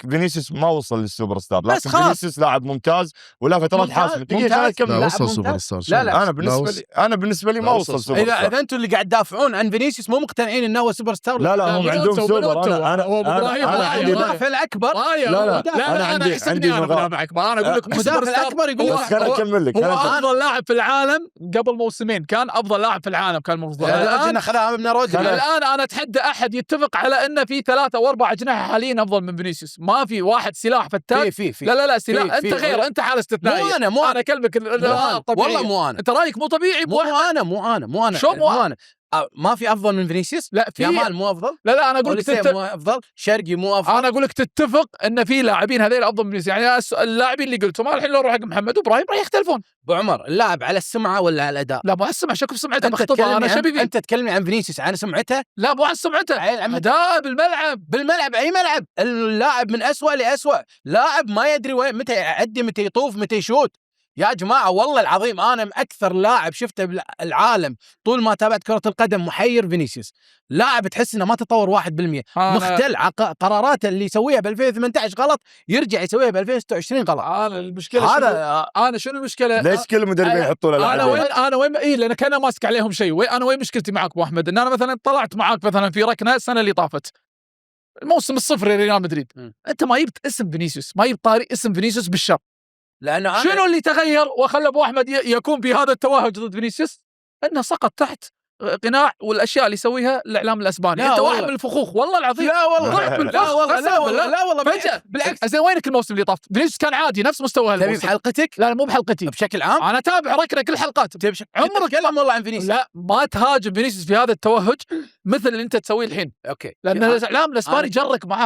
فينيسيوس ما وصل للسوبر ستار، بس لكن خلاص. فينيسيوس لاعب ممتاز ولافت حاسمه. دقيقه لا وصل سوبر ستار. لا انا بالنسبه لي ما وصل سوبر ستار. اذا انتم اللي قاعد تدافعون عن فينيسيوس مو مقتنعين انه هو سوبر ستار. لا هم عندهم سوبر. انا عندي المدافع الاكبر. لا انا عندي مدافع اكبر. انا اقول لك المدافع الاكبر يقول خليني اكمل لك. هو افضل لاعب في العالم قبل موسمين، كان افضل لاعب في العالم كان المفروض. الان خذها من رودري. الان انا اتحدى احد يتفق على ان في 3 أو 4 اجنحه حاليا افضل من فينيسيوس. ما في واحد سلاح فتاك. في لا سلاح. انت غير، انت حاله استثنائيه. مو انا اكلمك والله مو انا. انت رايك مو طبيعي. مو انا شو مو انا؟ ما في افضل من فينيسيوس. لا في يامال مو افضل. لا انا اقول لك مو افضل. شرقي مو افضل. انا اقول لك تتفق ان في لاعبين هذول افضل من فينيسيوس. يعني اللاعبين اللي قلتهم الحين لو روح حق محمد وابراهيم راح يختلفون. ابو عمر، اللاعب على السمعه ولا على الاداء؟ لا مو على السمعه. شوف سمعته مخطوطه. انا شبيبي. انت تكلمني عن فينيسيوس عن سمعته. لا مو عن سمعته. اداء بالملعب اي ملعب. اللاعب من أسوأ لأسوأ. لاعب ما يدري وين، متى يعدي، متى يطوف، متى يشوت. يا جماعة والله العظيم أنا أكثر لاعب شفته بالعالم طول ما تابعت كرة القدم محير فينيسيوس. لاعب تحس إنه ما تطور 1%. مختل. قراراته اللي يسويها ب 2018 غلط يرجع يسويها ب 2026 غلط. أنا المشكلة هذا أنا شنو المشكلة؟ ليش كل المدربين يحطوا له لاعبين؟ أنا وين إيه، لأن كان ماسك عليهم شيء. أنا وين مشكلتي معك أبو أحمد؟ إن أنا مثلا طلعت معك مثلا في ركنة السنة اللي طافت الموسم الصفر ريال مدريد. أنت ما جبت اسم فينيسيوس، ما جبت طاري اسم فينيسيوس بالشر. لأنه شنو اللي تغير وخلى أبو أحمد يكون بهذا التوهج ضد فينيسيوس؟ أنه سقط تحت قناع والأشياء اللي يسويها الإعلام الأسباني. أنت واحد من الفخوخ والله العظيم. لا والله لا والله بالعكس. زين وينك الموسم اللي طاف؟ فينيسيوس كان عادي نفس مستوى هالموسم. تبي بحلقتك؟ لا مو بحلقتي، بشكل عام. أنا أتابع ركنة كل حلقات. عمرك تكلم والله عن فينيسيوس. لا ما تهاجم فينيسيوس في هذا التوهج مثل اللي أنت تسويه الحين. أوكي. لأن الإعلام الأسباني جرك معاه.